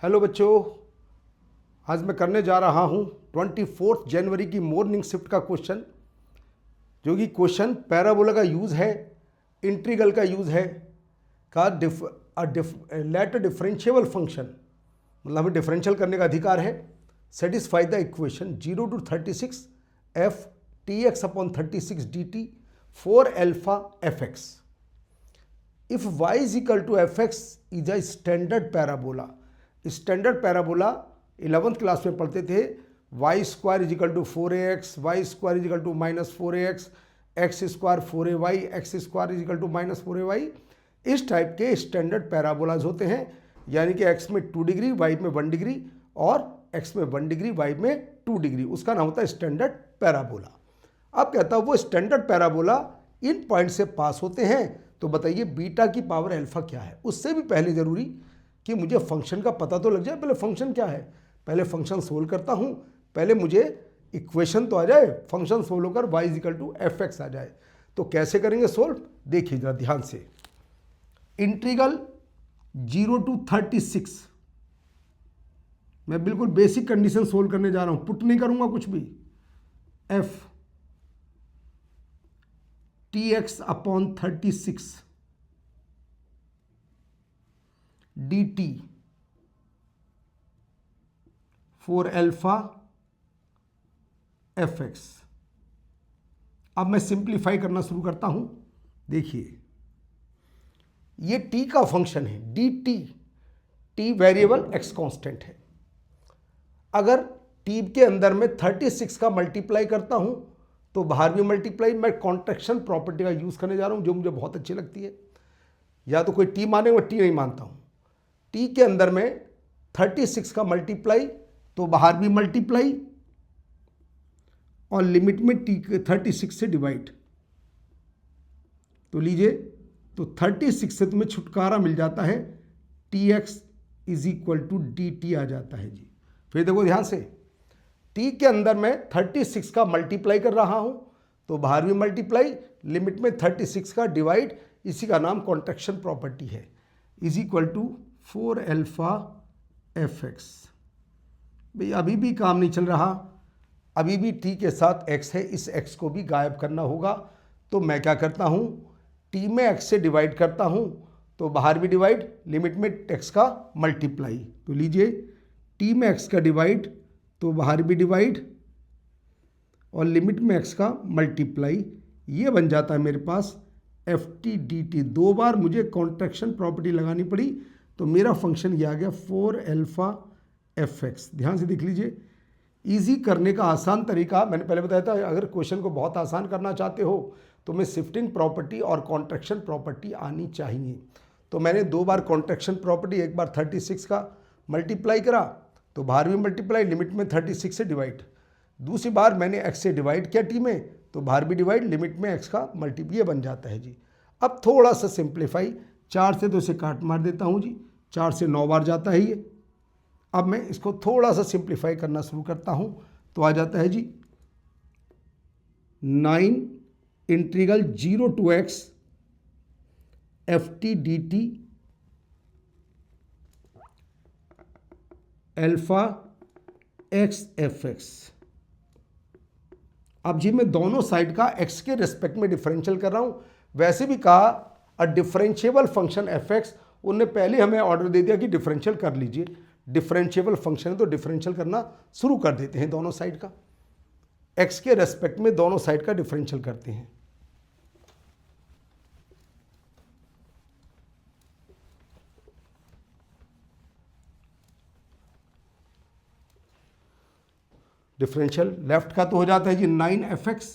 Hello बच्चों, आज मैं करने जा रहा हूँ 24 जनवरी की मॉर्निंग शिफ्ट का क्वेश्चन, जो कि क्वेश्चन पैराबोला का यूज़ है, इंटीग्रल का यूज़ है, का लेट अ डिफरेंशिएबल फंक्शन, मतलब हमें डिफरेंशियल करने का अधिकार है। Satisfy the equation 0 to 36 f tx upon 36 dt for alpha fx if y is equal to fx is a standard parabola। Standard parabola 11th class में पढ़ते थे, y square is equal to 4ax, y square is equal to -4ax, x square 4ay, x square is equal to -4ay। इस type के standard parabolas होते हैं, यानी कि x में 2 डिग्री, y में 1 डिग्री और x में 1 डिग्री, y में 2 डिग्री, उसका नाम होता है स्टैंडर्ड पैराबोला। अब कहता हूँ वो स्टैंडर्ड पैराबोला इन पॉइंट से पास होते हैं, तो बताइए बीटा की पावर अल्फा क्या है। उससे भी पहले जरूरी कि मुझे फंक्शन का पता तो लग जाए। पहले फंक्शन क्या है, पहले फंक्शन सोल्व करता हूं, पहले मुझे इक्वेशन तो आ जाए, फंक्शन सोल्व होकर y is equal to f x आ जाए। तो कैसे करेंगे सोल्व, देखिए जरा ध्यान से। इंटीग्रल 0 to 36, मैं बिल्कुल बेसिक कंडीशन सोल्व करने जा रहा हूं, पुट नहीं करूंगा कुछ भी। f tx upon 36 dt for alpha f x. अब मैं सिंप्लीफाई करना शुरू करता हूं। देखिए ये t का फंक्शन है dt, t variable x constant है। अगर t के अंदर में 36 का मल्टीप्लाई करता हूं तो बाहर भी मल्टीप्लाई। मैं कॉन्ट्रैक्शन प्रॉपर्टी का यूज करने जा रहा हूं, जो मुझे बहुत अच्छी लगती है। या तो कोई t माने, मैं t नहीं मानता हूं। t के अंदर में 36 का मल्टीप्लाई तो बाहर भी मल्टीप्लाई, और लिमिट में t 36 से डिवाइड। तो लीजिए, तो 36 से तुम्हें छुटकारा मिल जाता है, tx is equal to dt आ जाता है जी। फिर देखो ध्यान से, t के अंदर में 36 का मल्टीप्लाई कर रहा हूं तो बाहर भी मल्टीप्लाई, लिमिट में 36 का डिवाइड, इसी का नाम कॉन्ट्रैक्शन प्रॉपर्टी है। Is equal to 4 alpha f x. भाई अभी भी काम नहीं चल रहा, अभी भी t के साथ x है, इस x को भी गायब करना होगा। तो मैं क्या करता हूं, t में x से डिवाइड करता हूं तो बाहर भी डिवाइड, लिमिट में x का मल्टीप्लाई। तो लीजिए, t में x का डिवाइड तो बाहर भी डिवाइड, और लिमिट में x का मल्टीप्लाई। ये बन जाता है मेरे पास एफ टी डी टी। 2 बार मुझे कॉन्ट्रैक्शन प्रॉपर्टी लगानी पड़ी, तो मेरा फंक्शन ये आ गया 4 अल्फा एफ एक्स। ध्यान से देख लीजिए, इजी करने का आसान तरीका मैंने पहले बताया था। अगर क्वेश्चन को बहुत आसान करना चाहते हो तो मैं शिफ्टिंग प्रॉपर्टी और कॉन्ट्रैक्शन प्रॉपर्टी आनी चाहिए। तो मैंने 2 बार कॉन्ट्रैक्शन प्रॉपर्टी, एक बार 36 का मल्टीप्लाई करा तो बाहर भी मल्टीप्लाई, लिमिट में 36 से डिवाइड। दूसरी बार मैंने x से डिवाइड किया t में तो बाहर भी डिवाइड, लिमिट में x का मल्टीप्लाई, ये बन जाता है जी। अब थोड़ा सा सिंप्लीफाई, 4 से तो इसे काट मार देता हूँ जी, 4 से 9 बार जाता है ये। अब मैं इसको थोड़ा सा सिंप्लीफाई करना शुरू करता हूँ तो आ जाता है जी 9 integral 0 to x F T D T alpha x F x. अब जी मैं दोनों साइड का x के रिस्पेक्ट में डिफरेंशियल कर रहा हूं। वैसे भी कहा अ डिफरेंशिएबल फंक्शन एफ एक्स, उनने पहले हमें ऑर्डर दे दिया कि डिफरेंशियल कर लीजिए। डिफरेंशिएबल फंक्शन है तो डिफरेंशियल करना शुरू कर देते हैं। दोनों साइड का x के रेस्पेक्ट में दोनों साइड का डिफरेंशियल करते हैं। डिफरेंशियल लेफ्ट का तो हो जाता है जी 9 एफ एक्स,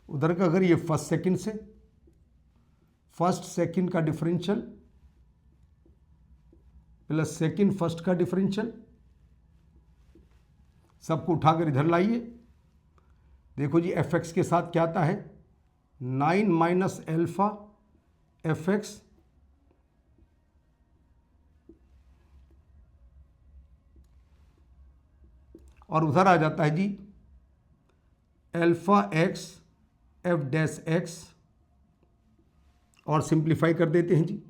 उधर का अगर ये फर्स्ट सेकंड से, फर्स्ट सेकंड का डिफरेंशियल प्लस सेकंड फर्स्ट का डिफरेंशियल, सबको उठाकर इधर लाइए। देखो जी एफ एक्स के साथ क्या आता है, 9 माइनस एल्फा एफ एक्स, और उधर आ जाता है जी alpha x f dash x, और सिंप्लीफाई कर देते हैं जी।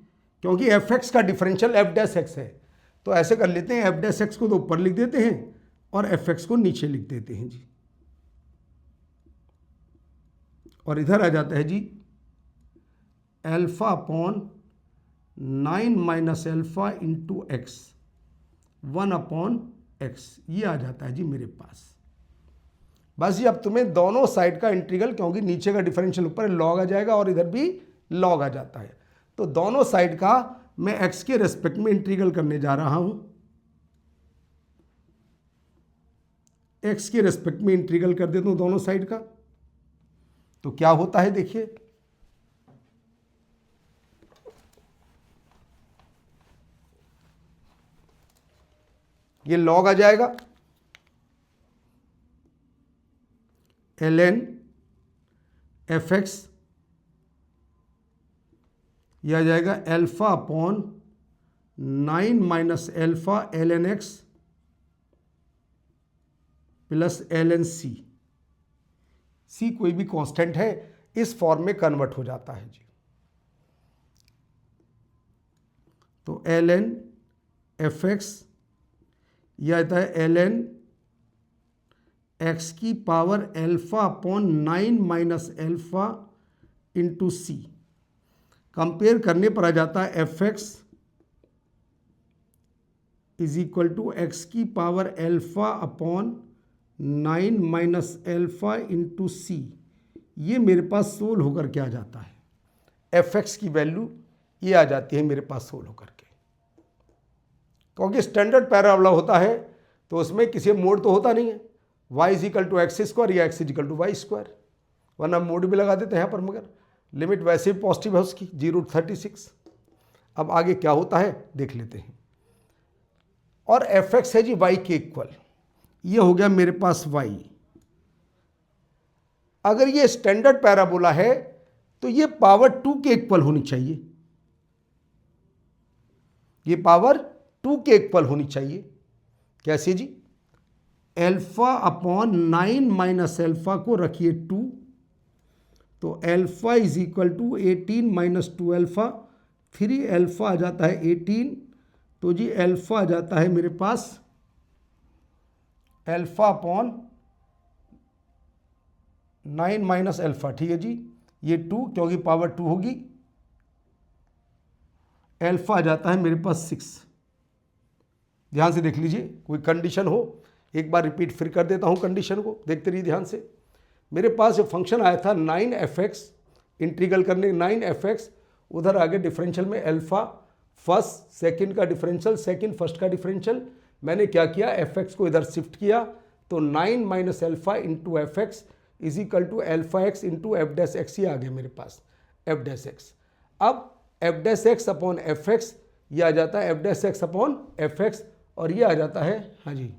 क्योंकि एफ एक्स का डिफरेंशियल एफ डैश एक्स है। तो ऐसे कर लेते हैं, एफ डैश एक्स को तो ऊपर लिख देते हैं और एफ एक्स को नीचे लिख देते हैं जी। और इधर आ जाता है जी alpha upon 9 minus alpha into x 1 upon x, ये आ जाता है जी मेरे पास। बस ये अब तुम्हें दोनों साइड का इंटीग्रल, क्योंकि नीचे का डिफरेंशियल ऊपर लॉग आ जाएगा और इधर भी लॉग आ जाता है, तो दोनों साइड का मैं एक्स के रेस्पेक्ट में इंटीग्रल करने जा रहा हूं। एक्स के रेस्पेक्ट में इंटीग्रल कर देता हूं दोनों साइड का, तो क्या होता है देखिए, ये लॉग आ जाएगा ln एफ एक्स, यह आ जाएगा alpha upon 9 minus alpha ln x plus ln सी। सी कोई भी कांस्टेंट है, इस फॉर्म में कन्वर्ट हो जाता है जी। तो ln एफ एक्स, यह आता है ln एक्स की power alpha upon 9 minus alpha into c. Compare करने पर आ जाता है f x is equal to x की power alpha upon 9 minus alpha into c. ये मेरे पास सोल्व होकर के आ जाता है, एफ एक्स की वैल्यू ये आ जाती है मेरे पास सोल्व होकर के। क्योंकि स्टैंडर्ड पैराबोला होता है तो उसमें किसी मोड तो होता नहीं है, y is equal to x square या x is equal to y square, वरना मोड भी लगा देते हैं यहाँ पर, मगर लिमिट वैसे भी पॉजिटिव है उसकी 0-36। अब आगे क्या होता है देख लेते हैं। और एफ एक्स है जी y के इक्वल, ये हो गया मेरे पास y। अगर ये स्टैंडर्ड पैराबोला है तो ये पावर 2 के इक्वल होनी चाहिए, ये पावर 2 के इक्वल होनी चाहिए। कैसे जी? एल्फा अपॉन 9 माइनस एल्फा को रखिए 2, तो alpha is equal to 18 minus 2 alpha, 3 alpha आ जाता है 18, तो जी एल्फा आ जाता है मेरे पास एल्फा अपॉन 9 माइनस एल्फा, ठीक है जी, ये 2 क्योंकि पावर 2 होगी, एल्फा आ जाता है मेरे पास 6। ध्यान से देख लीजिए, कोई कंडीशन हो, एक बार रिपीट फिर कर देता हूँ कंडीशन को, देखते रहिए ध्यान से। मेरे पास जो फंक्शन आया था 9f(x), इंटीग्रल करने 9f(x), उधर आगे डिफरेंशियल में अल्फा फर्स्ट सेकंड का डिफरेंशियल, सेकंड फर्स्ट का डिफरेंशियल, मैंने क्या किया f(x) को इधर शिफ्ट किया, तो 9 minus alpha into f x is equal to alpha x into f dash x, ये आ गया मेरे पास एफ डैश एक्स। अब f dash x upon f x, ये आ जाता है f dash x upon f x, और ये आ जाता है, हाँ जी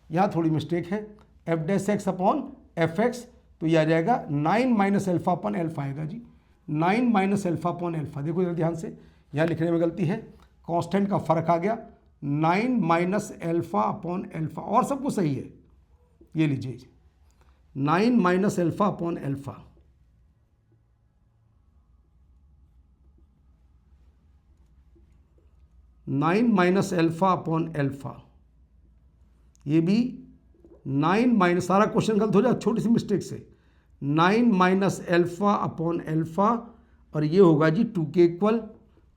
यहाँ थोड़ी मिस्टेक है, f dash x upon f x, तो ये आ जाएगा 9 माइनस एल्फा अपॉन एल्फा आएगा जी, 9 माइनस एल्फा अपॉन एल्फा। देखो जरा ध्यान से, यहाँ लिखने में गलती है, कांस्टेंट का फर्क आ गया, 9 माइनस एल्फा अपॉन एल्फा, और सब कुछ सही है, ये लीजिए 9 minus alpha upon alpha, nine minus alpha upon alpha, ये भी 9 माइनस, सारा क्वेश्चन गलत हो जाए छोटी सी मिस्टेक से, 9 माइनस एल्फा अपॉन एल्फा, और ये होगा जी 2 के इक्वल,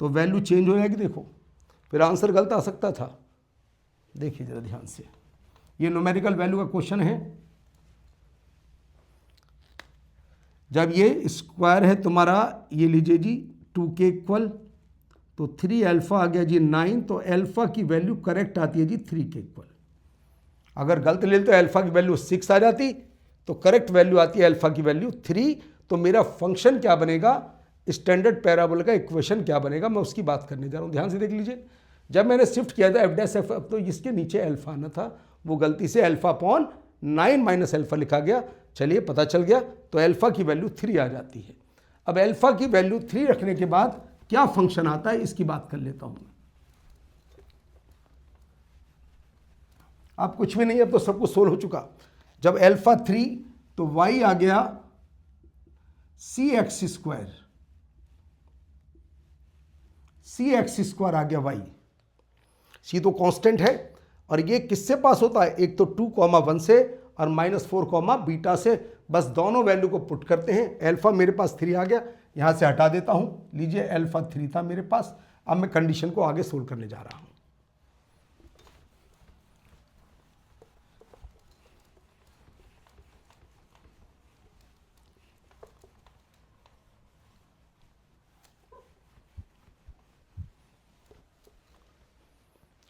तो वैल्यू चेंज हो जाएगी। देखो फिर आंसर गलत आ सकता था, देखिए जरा ध्यान से, ये न्यूमेरिकल वैल्यू का क्वेश्चन है। जब ये स्क्वायर है तुम्हारा, ये लीजिए जी 2 के इक्वल, तो 3 अल्फा आ गया जी 9, तो अल्फा की वैल्यू करेक्ट आती है जी 3 के इक्वल। अगर गलत ले तो अल्फा की वैल्यू 6 आ जाती, तो करेक्ट वैल्यू आती है अल्फा की वैल्यू 3। तो मेरा फंक्शन क्या बनेगा, स्टैंडर्ड पैराबोला का इक्वेशन क्या बनेगा, मैं उसकी बात करने जा रहा हूँ। ध्यान से देख लीजिए, जब मैंने शिफ्ट किया था एफ डैश एफ, तो इसके नीचे अल्फा आना था, वो गलती से अल्फा अपॉन 9 माइनस अल्फा लिखा गया, चलिए पता चल गया, तो अल्फा की वैल्यू 3 आ जाती है। अब अल्फा की वैल्यू 3 रखने के बाद क्या फंक्शन आता है, इसकी बात कर लेता हूँ। अब कुछ भी नहीं, अब तो सब कुछ सोल्व हो चुका। जब अल्फा 3, तो y आ गया सी एक्स स्क्वायर, सी एक्स स्क्वायर आ गया वाई, सी तो कांस्टेंट है और ये किससे पास होता है, एक तो 2,1 से और -4, बीटा से। बस दोनों वैल्यू को पुट करते हैं। अल्फा मेरे पास 3 आ गया, यहाँ से हटा देता हूँ। लीजिए अल्फा 3 था मेरे पास। अब मैं कंडीशन को आगे सोल्व करने जा रहा हूँ।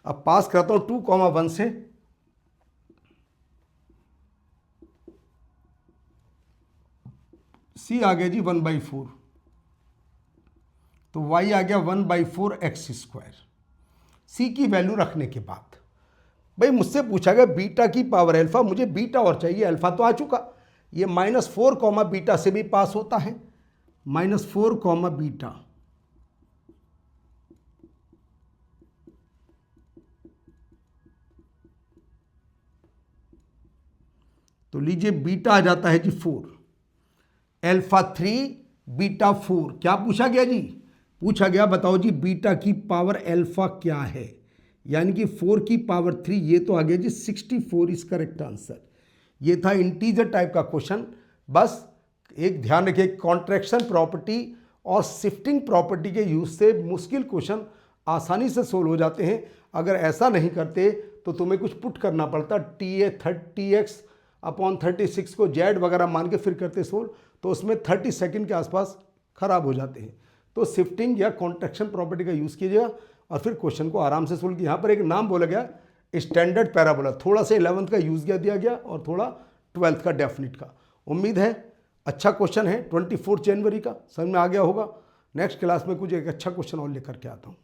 अब पास करता हूँ 2,1 से, सी आ गया जी 1/4, तो y आ गया 1/4 एक्स स्क्वायर। सी की वैल्यू रखने के बाद भाई मुझसे पूछा गया बीटा की पावर अल्फा, मुझे बीटा और चाहिए, अल्फा तो आ चुका। ये -4, बीटा से भी पास होता है, -4, बीटा। तो लीजिए बीटा आ जाता है जी 4, अल्फा 3, बीटा 4। क्या पूछा गया जी, पूछा गया बताओ जी बीटा की पावर अल्फा क्या है, यानी कि 4 की पावर 3। ये तो आ गया जी 64 इज करेक्ट आंसर। ये था इंटीजर टाइप का क्वेश्चन। बस एक ध्यान रखिए, कॉन्ट्रैक्शन प्रॉपर्टी और शिफ्टिंग प्रॉपर्टी के यूज से मुश्किल क्वेश्चन आसानी से सोल्व हो जाते हैं। अगर ऐसा नहीं करते तो तुम्हें कुछ पुट करना पड़ता, TX/36 को जेड वगैरह मान के फिर करते सोल्व, तो उसमें 30 सेकंड के आसपास खराब हो जाते हैं। तो शिफ्टिंग या कॉन्ट्रैक्शन प्रॉपर्टी का यूज़ कीजिएगा और फिर क्वेश्चन को आराम से सोल्व किया। यहाँ पर एक नाम बोला गया स्टैंडर्ड पैराबोला, थोड़ा सा 11th का यूज़ दिया गया और थोड़ा 12th का डेफिनिट का। उम्मीद है अच्छा क्वेश्चन है, 24 जनवरी का, समझ में आ गया होगा। नेक्स्ट क्लास में कुछ एक अच्छा क्वेश्चन और लेकर के आता हूँ।